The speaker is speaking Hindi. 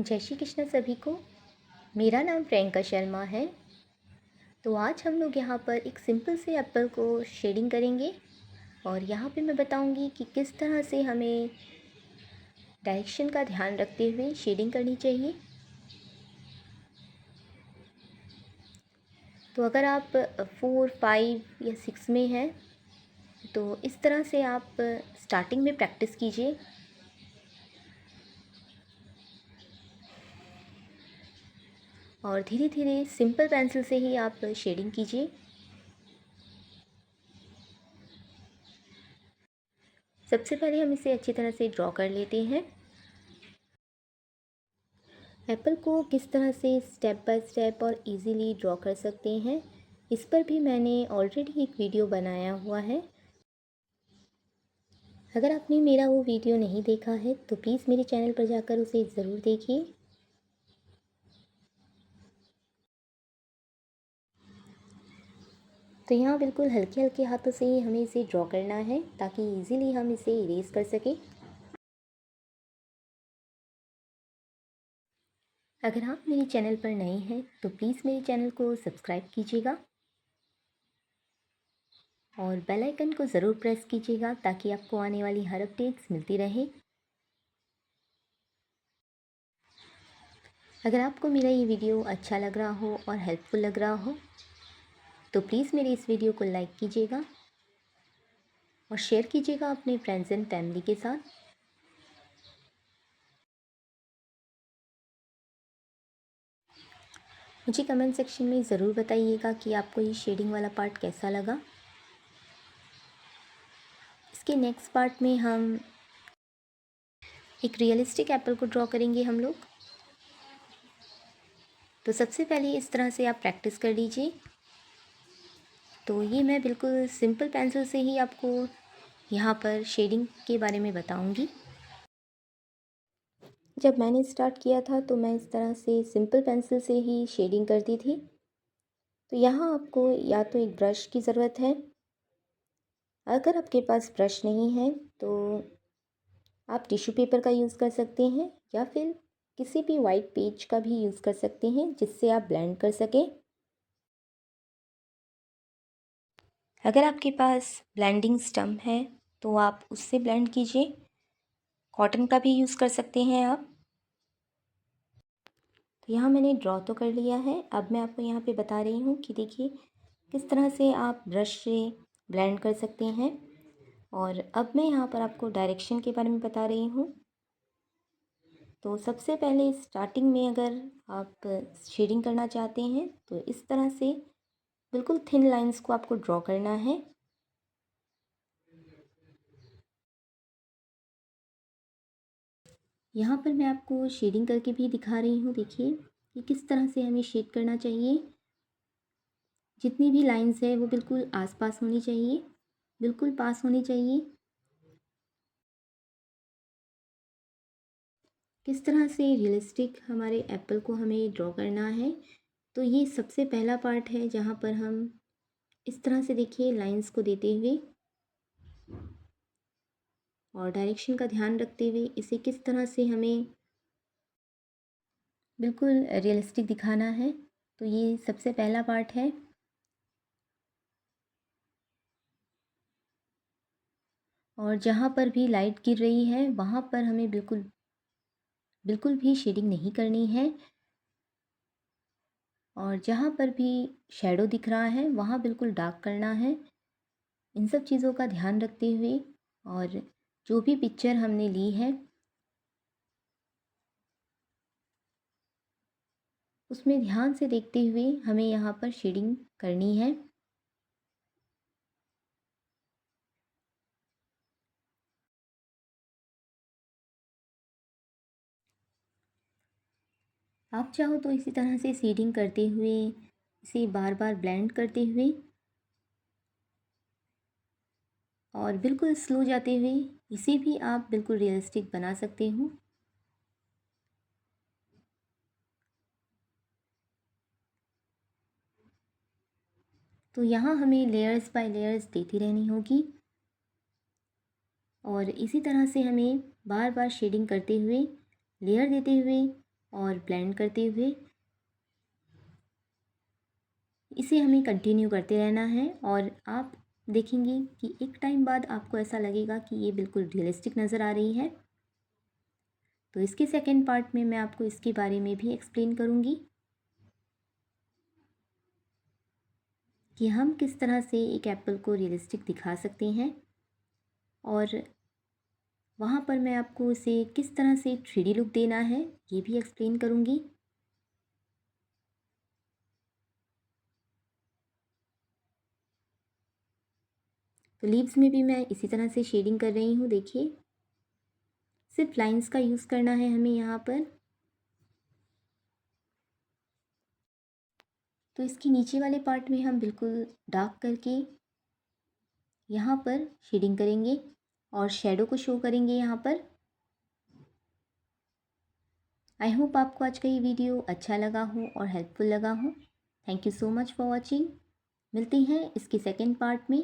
जय श्री कृष्ण सभी को। मेरा नाम प्रियंका शर्मा है। तो आज हम लोग यहाँ पर एक सिंपल से एप्पल को शेडिंग करेंगे और यहाँ पे मैं बताऊँगी कि किस तरह से हमें डायरेक्शन का ध्यान रखते हुए शेडिंग करनी चाहिए। तो अगर आप 4, 5 या 6 में हैं तो इस तरह से आप स्टार्टिंग में प्रैक्टिस कीजिए और धीरे धीरे सिंपल पेंसिल से ही आप शेडिंग कीजिए। सबसे पहले हम इसे अच्छी तरह से ड्रॉ कर लेते हैं। एप्पल को किस तरह से स्टेप बाय स्टेप और इजीली ड्रॉ कर सकते हैं, इस पर भी मैंने ऑलरेडी एक वीडियो बनाया हुआ है। अगर आपने मेरा वो वीडियो नहीं देखा है तो प्लीज़ मेरे चैनल पर जाकर उसे ज़रूर देखिए। तो यहाँ बिल्कुल हल्के हल्के हाथों से ही हमें इसे ड्रॉ करना है ताकि इजीली हम इसे इरेज कर सकें। अगर आप मेरे चैनल पर नए हैं तो प्लीज़ मेरे चैनल को सब्सक्राइब कीजिएगा और बेल आइकन को ज़रूर प्रेस कीजिएगा ताकि आपको आने वाली हर अपडेट्स मिलती रहे। अगर आपको मेरा ये वीडियो अच्छा लग रहा हो और हेल्पफुल लग रहा हो तो प्लीज़ मेरे इस वीडियो को लाइक कीजिएगा और शेयर कीजिएगा अपने फ्रेंड्स एंड फैमिली के साथ। मुझे कमेंट सेक्शन में ज़रूर बताइएगा कि आपको ये शेडिंग वाला पार्ट कैसा लगा। इसके नेक्स्ट पार्ट में हम एक रियलिस्टिक एप्पल को ड्रॉ करेंगे हम लोग। तो सबसे पहले इस तरह से आप प्रैक्टिस कर लीजिए। तो ये मैं बिल्कुल सिंपल पेंसिल से ही आपको यहाँ पर शेडिंग के बारे में बताऊँगी। जब मैंने स्टार्ट किया था तो मैं इस तरह से सिंपल पेंसिल से ही शेडिंग करती थी। तो यहाँ आपको या तो एक ब्रश की ज़रूरत है। अगर आपके पास ब्रश नहीं है तो आप टिश्यू पेपर का यूज़ कर सकते हैं या फिर किसी भी वाइट पेज का भी यूज़ कर सकते हैं जिससे आप ब्लेंड कर सकें। अगर आपके पास ब्लेंडिंग स्टम्प है तो आप उससे ब्लेंड कीजिए। कॉटन का भी यूज़ कर सकते हैं आप। तो यहाँ मैंने ड्रॉ तो कर लिया है। अब मैं आपको यहाँ पे बता रही हूँ कि देखिए किस तरह से आप ब्रश से ब्लेंड कर सकते हैं। और अब मैं यहाँ पर आपको डायरेक्शन के बारे में बता रही हूँ। तो सबसे पहले स्टार्टिंग में अगर आप शेडिंग करना चाहते हैं तो इस तरह से बिल्कुल थिन लाइंस को आपको ड्रॉ करना है। यहाँ पर मैं आपको शेडिंग करके भी दिखा रही हूँ। देखिए कि किस तरह से हमें शेड करना चाहिए। जितनी भी लाइंस है वो बिल्कुल आसपास होनी चाहिए, बिल्कुल पास होनी चाहिए। किस तरह से रियलिस्टिक हमारे एप्पल को हमें ड्रॉ करना है। तो ये सबसे पहला पार्ट है जहाँ पर हम इस तरह से देखिए लाइंस को देते हुए और डायरेक्शन का ध्यान रखते हुए इसे किस तरह से हमें बिल्कुल रियलिस्टिक दिखाना है। तो ये सबसे पहला पार्ट है। और जहाँ पर भी लाइट गिर रही है वहाँ पर हमें बिल्कुल बिल्कुल भी शेडिंग नहीं करनी है। और जहाँ पर भी शैडो दिख रहा है वहाँ बिल्कुल डार्क करना है। इन सब चीज़ों का ध्यान रखते हुए और जो भी पिक्चर हमने ली है उसमें ध्यान से देखते हुए हमें यहाँ पर शेडिंग करनी है। आप चाहो तो इसी तरह से शेडिंग करते हुए इसे बार बार ब्लेंड करते हुए और बिल्कुल स्लो जाते हुए इसे भी आप बिल्कुल रियलिस्टिक बना सकते हो। तो यहाँ हमें लेयर्स बाय लेयर्स देती रहनी होगी और इसी तरह से हमें बार बार शेडिंग करते हुए लेयर देते हुए और ब्लेंड करते हुए इसे हमें कंटिन्यू करते रहना है। और आप देखेंगे कि एक टाइम बाद आपको ऐसा लगेगा कि ये बिल्कुल रियलिस्टिक नज़र आ रही है। तो इसके सेकेंड पार्ट में मैं आपको इसके बारे में भी एक्सप्लेन करूँगी कि हम किस तरह से एक एप्पल को रियलिस्टिक दिखा सकते हैं, और वहाँ पर मैं आपको इसे किस तरह से 3D लुक देना है ये भी एक्सप्लेन करूँगी। तो लीव्स में भी मैं इसी तरह से शेडिंग कर रही हूँ। देखिए, सिर्फ लाइंस का यूज़ करना है हमें यहाँ पर। तो इसके नीचे वाले पार्ट में हम बिल्कुल डार्क करके यहाँ पर शेडिंग करेंगे और शेडो को शो करेंगे यहाँ पर। आई होप आपको आज का ये वीडियो अच्छा लगा हो और हेल्पफुल लगा हो। Thank you so much for watching. मिलते हैं इसके सेकेंड पार्ट में।